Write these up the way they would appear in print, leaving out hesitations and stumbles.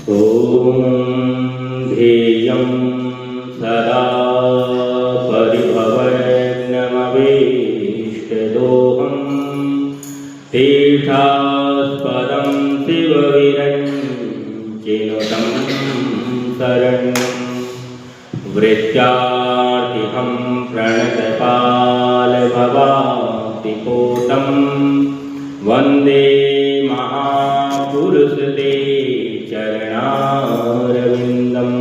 ॐ ध्येयं सदा परिभवग्नमभीष्टदोहं तीर्थास्पदं शिवविरञ्चिनुतं शरण्यं वृत्यार्तिहं प्रणतपालभवातिकोटं वन्दे महापुरुषते चरणारविन्दं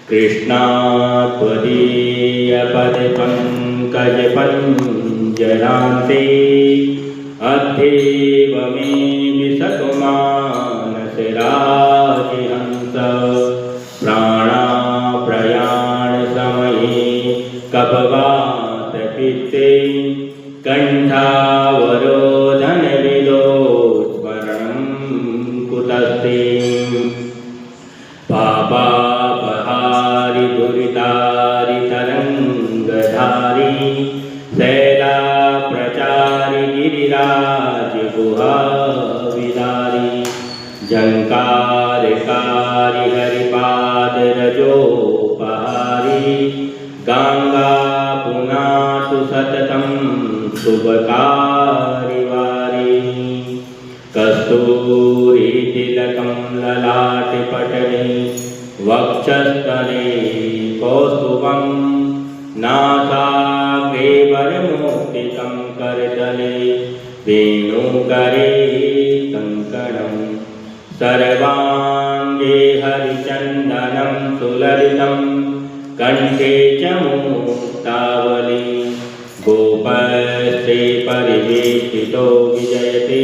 कृष्णात्वदीयपदपङ्कजपञ्जरान्ते अध्येव मे विशतु मानसराजिहंस प्राणाप्रयाणसमये कफवातपित्ते कण्ठावरोधनविदो स्मरणं कुतस्ते पापापहारि दुरितारितरङ्गधारी शैलाप्रचारि गिरिराजगुहाविदारी झङ्कारकारी हरिपादरजोपहारी गाङ्गापुनातु सततं शुभकारिवारी कस्तूरीतिलकं ललाटपटले वक्षस्थले कौस्तुभं नासाग्रे वरमुक्तिकं करतले वेणुकरे कङ्कणं सर्वाङ्गे हरिचन्दनं सुललितं कण्ठे च मुक्तावली गोपस्ते परिवेष्टितो विजयते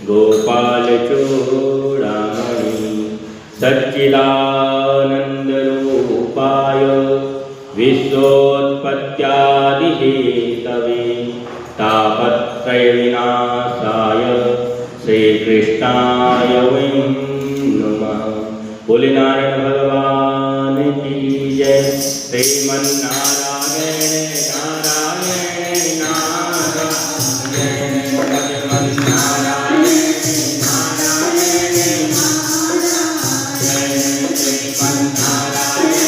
गोपालचूडामणि सच्चिदानन्दरूपाय विश्वोत्पत्त्यादिहेतवे तापत्रयविनाशाय श्रीकृष्णाय वयं नमः। बोले नारायण भगवान की जय। श्रीमन्नारायण नारायण नारायण श्रीमन्नारायण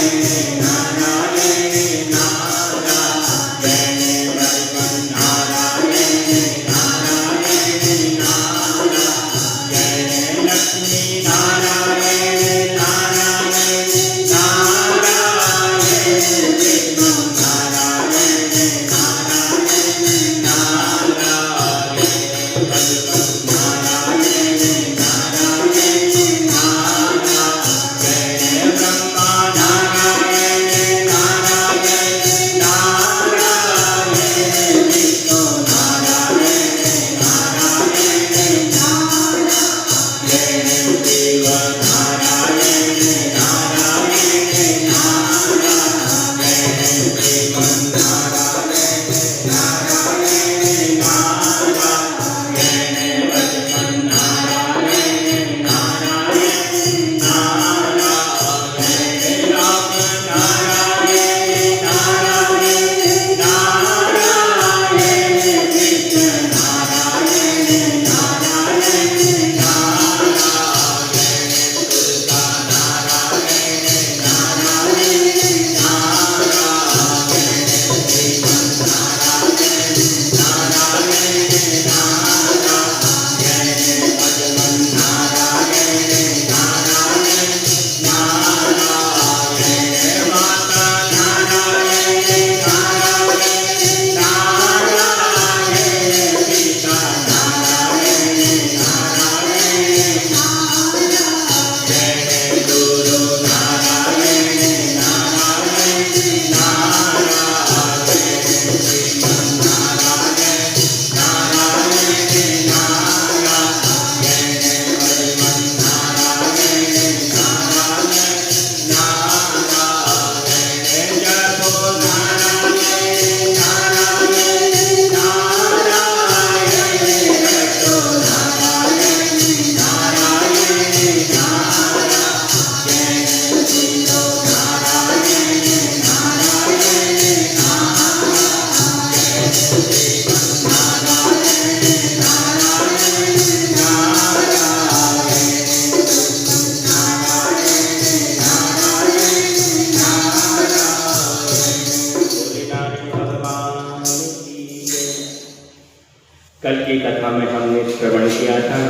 की कथा में हमने श्रवण किया था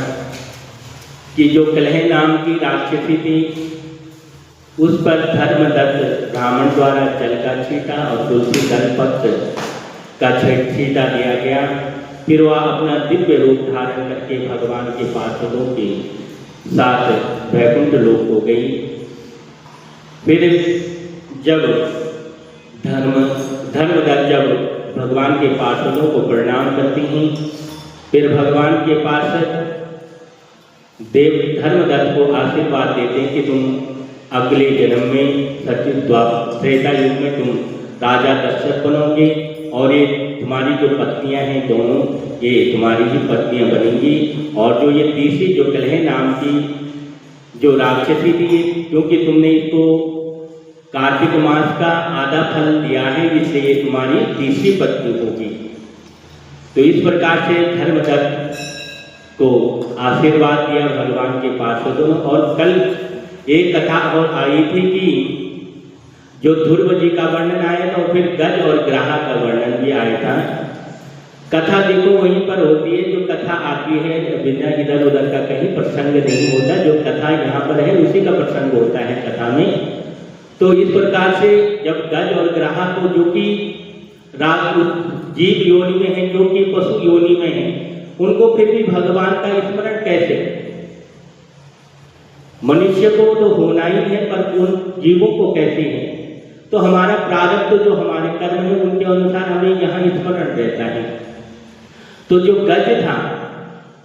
कि जो कलह नाम की राक्षसी थी, उस पर धर्मदत्त ब्राह्मण द्वारा जल का छींटा और तुलसी दल पत्र का छींटा दिया गया। फिर वह अपना दिव्य रूप धारण करके भगवान के पार्षदों के साथ वैकुंठ लोक हो गई। फिर जब धर्मदत्त जब भगवान के पार्षदों को प्रणाम करती हैं, फिर भगवान के पार्षद देव धर्मदत्त को आशीर्वाद देते हैं कि तुम अगले जन्म में त्रेता युग में तुम राजा दशरथ बनोगे और ये तुम्हारी जो पत्नियां हैं दोनों, ये तुम्हारी ही पत्नियां बनेंगी। और जो ये तीसरी जो कलह नाम की जो राक्षसी थी, क्योंकि तुमने इसको कार्तिक मास का आधा फल दिया है, इसलिए ये तुम्हारी तीसरी पत्नी होगी। तो इस प्रकार से धर्मदत्त को आशीर्वाद दिया भगवान के पार्षदों ने। और कल एक कथा और आई थी कि जो ध्रुव जी का वर्णन आया था, और फिर गज और ग्राह का वर्णन भी आया था। कथा देखो वहीं पर होती है, जो कथा आती है बिना इधर उधर का कहीं प्रसंग नहीं होता, जो कथा यहाँ पर है उसी का प्रसंग होता है कथा में। तो इस प्रकार से जब गज और ग्राह को, जो कि जीव योनि में है, जो कि पशु योनि में है, उनको फिर भी भगवान का स्मरण कैसे? मनुष्य को तो होना ही है, पर उन जीवों को कैसे है? तो हमारा प्रारब्ध जो हमारे कर्म है उनके अनुसार हमें यहाँ स्मरण रहता है। तो जो गज था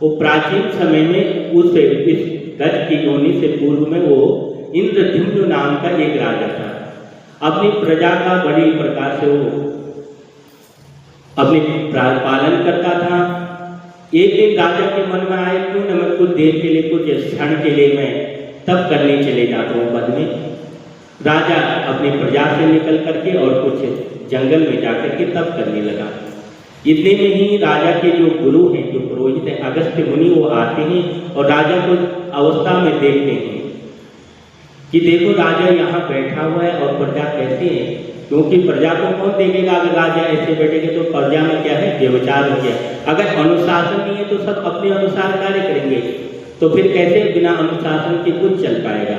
वो प्राचीन समय में इस गज की योनि से पूर्व में वो इंद्रद्युम्न नाम का एक राजा था। अपनी प्रजा का बड़ी प्रकार से वो अपने पालन करता था। एक दिन राजा के मन में आए, क्यों न मैं कुछ देर के लिए, कुछ क्षण के लिए मैं तब करने चले जाता हूँ वन में। राजा अपनी प्रजा से निकल करके और कुछ जंगल में जाकर के तब करने लगा। इतने में ही राजा के जो गुरु हैं, जो पुरोहित हैं, अगस्त्य मुनि, वो आते हैं और राजा को अवस्था में देखते हैं कि देखो राजा यहाँ बैठा हुआ है और प्रजा कैसे है। क्योंकि प्रजा को कौन देखेगा? अगर राजा ऐसे बैठेंगे तो प्रजा में क्या है? व्यभिचार हो गया। अगर अनुशासन नहीं है तो सब अपने अनुसार कार्य करेंगे, तो फिर कैसे बिना अनुशासन के कुछ चल पाएगा?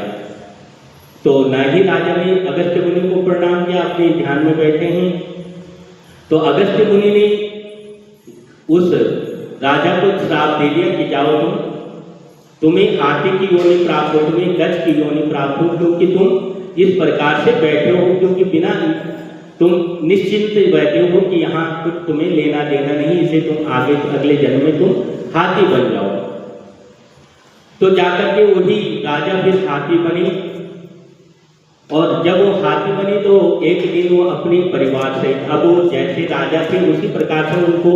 तो न ही राजा ने अगस्त्य मुनि को प्रणाम किया, अपने ध्यान में बैठे हैं। तो अगस्त्य मुनि ने उस राजा को श्राप दे दिया कि जाओ तुम्हें हाथी की योनि प्राप्त हो, तुम्हें गज की योनि प्राप्त हो, क्योंकि तुम इस प्रकार से बैठे हो, क्योंकि बिना तुम निश्चिंत बैठे हो कि यहाँ कुछ तुम्हें लेना देना नहीं, इसे तुम आगे अगले जन्म में तुम हाथी बन जाओ। तो जाकर के वही राजा फिर हाथी बने। और जब वो हाथी बने तो एक दिन वो अपने परिवार से, अब वो जैसे राजा थे उसी प्रकार से उनको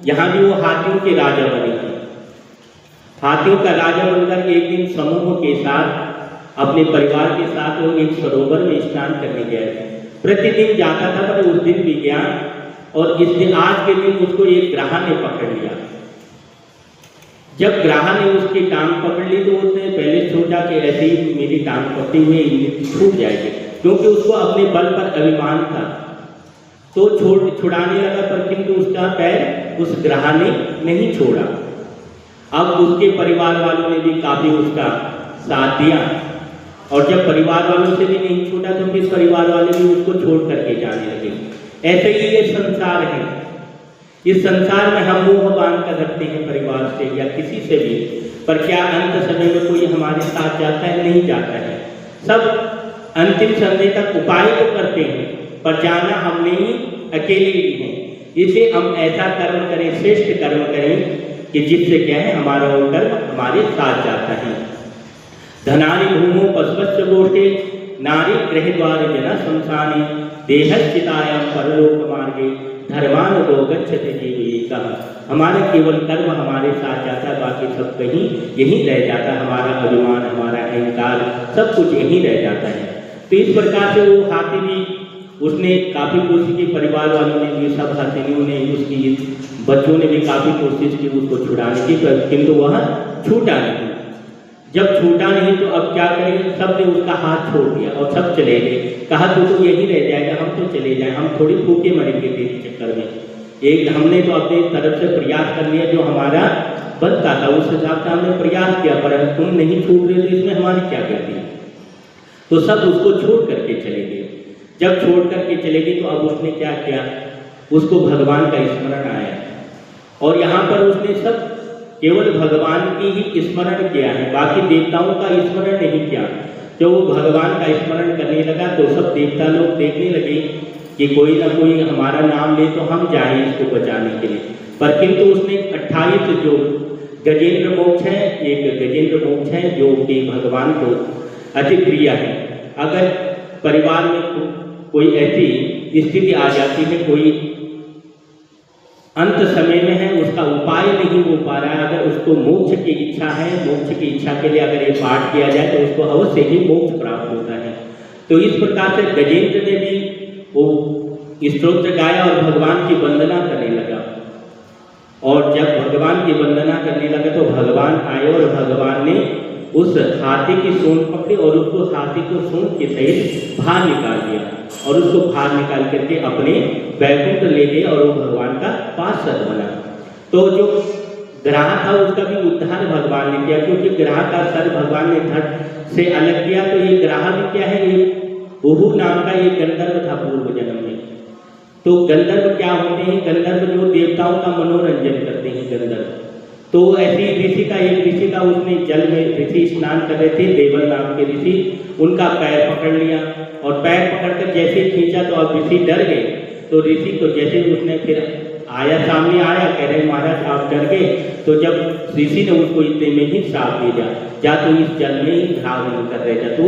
यहाँ भी वो हाथियों के राजा बने। हाथियों का राजा बनकर एक दिन समूह के साथ अपने परिवार के साथ वो एक सरोवर में स्नान करने गया। प्रतिदिन जाता था, पर उस दिन भी गया और इस दिन आज के दिन उसको एक ग्राह ने पकड़ लिया। जब ग्राह ने उसकी टांग पकड़ ली तो उसने पहले सोचा कि ऐसे ही मेरी टांग पकड़ी हुई छूट जाएगी, क्योंकि उसको अपने बल पर अभिमान था। तो छुड़ाने लगा, पर किंतु उसका पैर उस ग्राह ने नहीं छोड़ा। अब उसके परिवार वालों ने भी काफी उसका साथ दिया, और जब परिवार वालों से भी नहीं छूटा तो फिर परिवार वाले भी उसको छोड़ करके जाने लगे। ऐसे ही ये संसार है। इस संसार में हम मोह बांध कर रखते हैं परिवार से या किसी से भी, पर क्या अंत समय में कोई हमारे साथ जाता है? नहीं जाता है। सब अंतिम समय तक उपाय तो करते हैं, पर जाना हमने ही अकेले ही है। इसे हम ऐसा कर्म करें, श्रेष्ठ कर्म करें कि जिससे क्या है हमारा वो कर्म हमारे साथ जाता है। धनानि भूमो पशुवश्च गोष्ठे नारी गृह द्वार जना शमशाने देहश्चितायां परलोक मार्गे धर्मानुगो गच्छति जीविका। हमारा केवल कर्म हमारे साथ जाता, बाकी सब कहीं यहीं रह जाता। हमारा अभिमान, हमारा अहंकार, सब कुछ यहीं रह जाता है। तो इस प्रकार से वो हाथी भी, उसने काफी कोशिश की, परिवार वालों ने भी, सब हथिनियों ने उसकी, बच्चों ने भी काफी कोशिश की उसको छुड़ाने की, किंतु वह छूटा नहीं। जब छूटा नहीं तो अब क्या करें? सब ने उसका हाथ छोड़ दिया और सब चले गए। कहा तो यही रह जाएगा, हम तो चले जाए, हम थोड़ी भूखे मरेंगे तेरे चक्कर में। एक हमने तो अपनी तरफ से प्रयास कर लिया, जो हमारा बनता था उस हिसाब से हमने प्रयास किया, पर तुम नहीं छूट रहे तो इसमें हमारी क्या गलती? तो सब उसको छोड़ करके चले गए। जब छोड़ करके चले गए तो अब उसने क्या किया, उसको भगवान का स्मरण आया, और यहाँ पर उसने सब केवल भगवान की ही स्मरण किया है, बाकी देवताओं का स्मरण नहीं किया। जब वो भगवान का स्मरण करने लगा तो सब देवता लोग देखने लगे कि कोई ना कोई हमारा नाम ले तो हम जाएं इसको बचाने के लिए। पर किंतु उसने 28 जो गजेंद्र मोक्ष है, एक गजेंद्र मोक्ष है जो कि भगवान को अति प्रिय है। अगर परिवार में कोई ऐसी स्थिति आ जाती है, कोई अंत समय में है, उसका उपाय नहीं हो पा रहा है, अगर उसको मोक्ष की इच्छा है, मोक्ष की इच्छा के लिए अगर ये पाठ किया जाए तो उसको अवश्य ही मोक्ष प्राप्त होता है। तो इस प्रकार से गजेंद्र ने भी वो स्तोत्र गाया और भगवान की वंदना करने लगा। और जब भगवान की वंदना करने लगा तो भगवान आए और भगवान ने उस हाथी की सूंड पकड़ी और उसको हाथी को सूंड के सहित बाहर निकाल दिया, और उसको बाहर निकाल करके अपने वैकुंठ ले गए और वो भगवान का पार्षद बना। तो जो ग्राह था उसका भी उद्धार भगवान ने किया, क्योंकि ग्राह का सर भगवान ने धड़ से अलग किया। तो ये ग्राह भी क्या है, ये उहू नाम का एक गंधर्व था पूर्व जन्म में। तो गंधर्व क्या होते हैं, गंधर्व जो देवताओं का मनोरंजन करते हैं गंधर्व। तो ऐसी ऋषि का, एक ऋषि का, उसने जल में ऋषि स्नान कर रहे थे, देवल नाम के ऋषि, उनका पैर पकड़ लिया और पैर पकड़कर जैसे खींचा तो अब ऋषि डर गए। तो ऋषि को जैसे उसने फिर आया, सामने आया, कह रहे महाराज आप डर गए। तो जब ऋषि ने उसको इतने में ही श्राप दिया, जा तो इस जल में ही घाव नहीं कर रहे, जा तो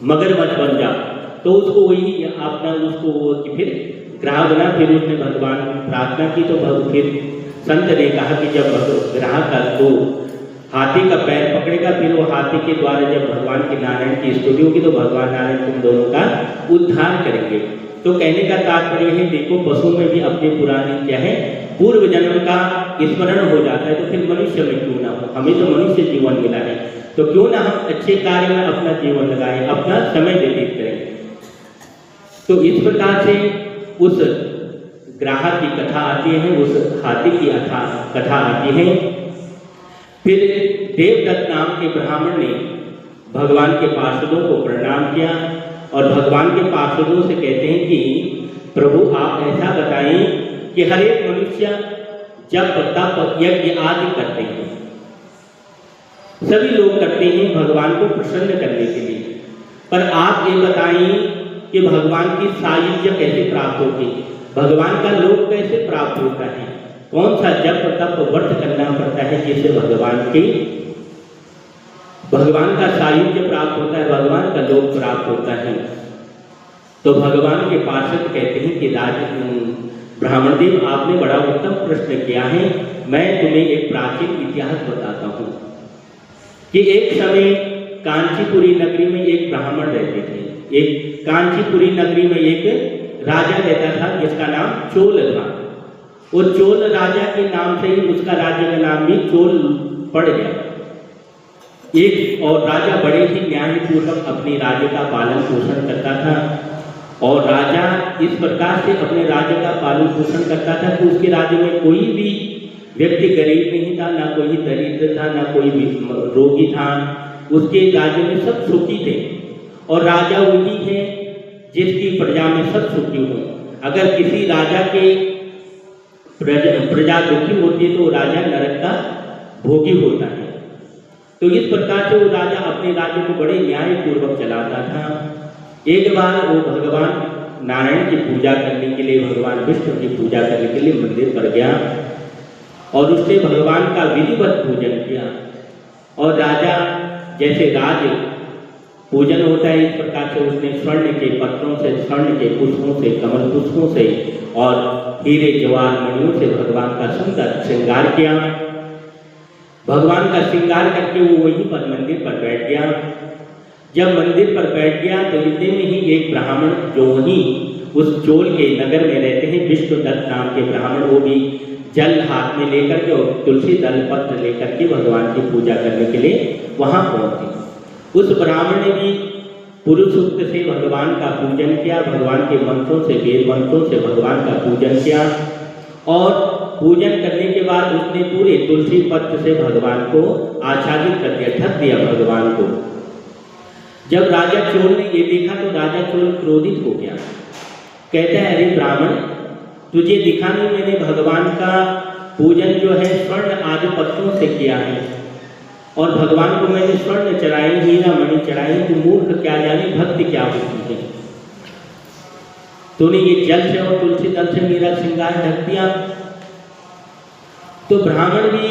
मगरमच्छ बन जा। तो उसको वही अपना उसको फिर ग्राह बना। फिर उसने भगवान प्रार्थना की तो फिर संत ने कहा कि जब ग्राह का तो हाथी का पैर पकड़ेगा, फिर वो हाथी के द्वारा जब भगवान के नारायण की स्तुति होगी तो भगवान नारायण तुम दोनों का उद्धार करेंगे। तो कहने का तात्पर्य है, देखो पशु में भी अपने पुराने क्या है, पूर्व जन्म का स्मरण हो जाता है, तो फिर मनुष्य में क्यों ना हो। हमें तो मनुष्य जीवन मिला है, तो क्यों ना हम अच्छे कार्य में अपना जीवन लगाएं, अपना समय व्यतीत करें। तो इस प्रकार से उस ग्राह की कथा आती है, उस हाथी की कथा आती है। फिर देवदत्त नाम के ब्राह्मण ने भगवान के पार्षदों को प्रणाम किया और भगवान के पार्षदों से कहते हैं कि प्रभु आप ऐसा बताएं कि हर एक मनुष्य जब तप यज्ञ आदि करते हैं, सभी लोग करते हैं भगवान को प्रसन्न करने के लिए, पर आप ये बताएं कि भगवान की सायुज्य कैसे प्राप्त होगी, भगवान का लोक कैसे प्राप्त होता है, कौन सा जप तप व्रत करना पड़ता है जिससे भगवान का सायुज्य प्राप्त होता है, भगवान का लोक प्राप्त होता है। तो भगवान के पार्षद कहते हैं कि ब्राह्मण देव आपने बड़ा उत्तम प्रश्न किया है। मैं तुम्हें एक प्राचीन इतिहास बताता हूँ कि एक समय कांचीपुरी नगरी में एक ब्राह्मण रहते थे। एक कांचीपुरी नगरी में एक राजा रहता था जिसका नाम चोल था। वो चोल राजा के नाम से ही उसका राज्य का नाम भी चोल पड़ गया। एक और राजा बड़े ही न्यायपूर्वक अपने राज्य का पालन पोषण करता था, और राजा इस प्रकार से अपने राज्य का पालन पोषण करता था कि उसके राज्य में कोई भी व्यक्ति गरीब नहीं था, ना कोई दरिद्र था, ना कोई भी रोगी था। उसके राज्य में सब सुखी थे, और राजा वही है जिसकी प्रजा में सब सुखी हो। अगर किसी राजा के प्रजा दुखी होती है तो वो राजा नरक का भोगी होता है। तो इस प्रकार से वो राजा अपने राज्य को बड़े न्यायपूर्वक चलाता था। एक बार वो भगवान नारायण की पूजा करने के लिए, भगवान विष्णु की पूजा करने के लिए मंदिर पर गया और उसने भगवान का विधिवत पूजन किया। और राजा जैसे राज पूजन होता है, इस प्रकार से उसने स्वर्ण के पत्रों से, स्वर्ण के पुष्पों से, कमल पुष्पों से और हीरे जवाहर मणियों से भगवान का सुंदर श्रृंगार किया। भगवान का श्रृंगार करके वो वहीं पर मंदिर पर बैठ गया। जब मंदिर पर बैठ गया तो इतने में ही एक ब्राह्मण जो वहीं उस चोल के नगर में रहते हैं, विष्णुदत्त नाम के ब्राह्मण, वो भी जल हाथ में लेकर के और तुलसी दल पत्र लेकर के भगवान की पूजा करने के लिए वहां पहुंचे। उस ब्राह्मण ने भी पुरुष सूक्त से भगवान का पूजन किया, भगवान के मंत्रों से, वेद मंत्रों से भगवान का पूजन किया और पूजन करने के बाद उसने पूरे तुलसी पत्र से भगवान को आच्छादित कर दिया, ढक दिया भगवान को। जब राजा चोल ने ये देखा तो राजा चोल क्रोधित हो गया। कहता है, अरे ब्राह्मण, तुझे दिखा नहीं मैंने भगवान का पूजन जो है स्वर्ण आदि पत्रों से किया है और भगवान को मैंने स्वर्ण चढ़ाई, हीरा मणि चढ़ाई, तू मूर्ख क्या जाने भक्ति क्या होती है। तूने ये जल से और तुलसी दल से मेरा श्रृंगार ढक दिया। तो ब्राह्मण भी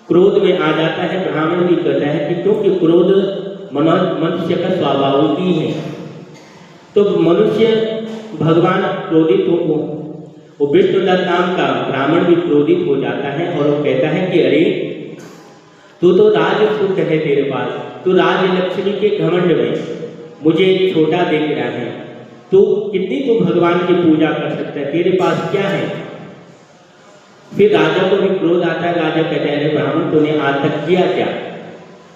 क्रोध में आ जाता है। ब्राह्मण भी कहता है कि क्योंकि क्रोध मनुष्य का स्वाभाविक ही है। तो मनुष्य भगवान क्रोधित हो, वो विष्णुदत्त नाम का ब्राह्मण भी क्रोधित हो जाता है और वो कहता है कि अरे तू तो राज सुख है तेरे पास, तू राज लक्ष्मी के घमंड में मुझे छोटा देख रहा है, तू कितनी तू भगवान की पूजा कर सकता है, तेरे पास क्या है। फिर राजा को भी क्रोध आता है। राजा कहता है, अरे ब्राह्मण, तूने आज तक किया क्या?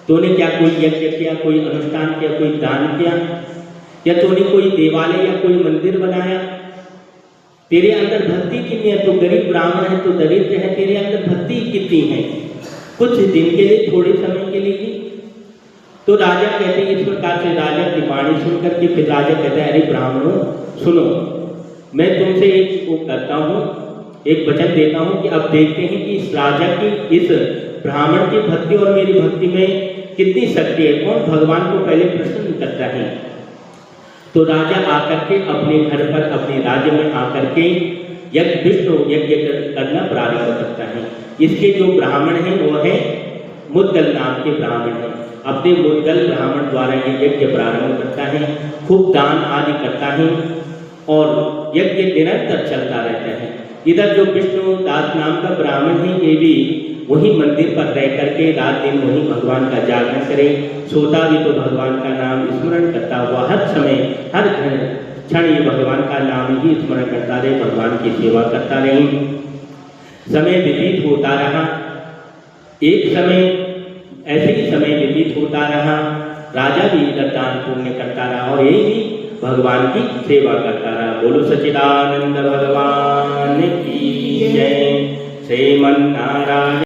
तूने क्या कोई यज्ञ किया, कोई अनुष्ठान किया, कोई दान किया, या तूने कोई देवालय या कोई मंदिर बनाया? तेरे अंदर भक्ति कितनी है? तो गरीब ब्राह्मण है, तो दरिद्र है, तेरे अंदर भक्ति कितनी है? कुछ दिन के लिए, थोड़े समय के लिए ही। तो राजा कहते हैं, इस प्रकार से राजा की वाणी सुन करके फिर राजा कहता है, अरे ब्राह्मणों सुनो, मैं तुमसे एक वो करता हूँ, एक वचन देता हूँ कि अब देखते हैं कि इस राजा की, इस ब्राह्मण की भक्ति और मेरी भक्ति में कितनी शक्ति है, कौन भगवान को पहले प्रसन्न करता है। तो राजा आकर के अपने घर पर, अपने राज्य में आकर के विष्णु यज्ञ करना प्रारंभ करता है। इसके जो ब्राह्मण हैं वो है मुद्गल नाम के ब्राह्मण हैं। अपने मुद्गल ब्राह्मण द्वारा ये यज्ञ प्रारंभ करता है, खूब दान आदि करता है और यज्ञ निरंतर चलता रहता है। इधर जो विष्णु दास नाम का ब्राह्मण है, ये भी वही मंदिर पर रह करके रात दिन वही भगवान का जागरण करे, सोता भी तो भगवान का नाम स्मरण करता हुआ हर समय, हर क्षण ये भगवान का नाम ही स्मरण करता रहे, भगवान की सेवा करता रहे। समय व्यतीत होता रहा। एक समय ऐसे ही समय व्यतीत होता रहा। राजा भी इधर दान पुण्य करता रहा और यही भी भगवान की सेवा करता रहा। बोलो सच्चिदानंद भगवान की जय। श्रीमन्नारायण।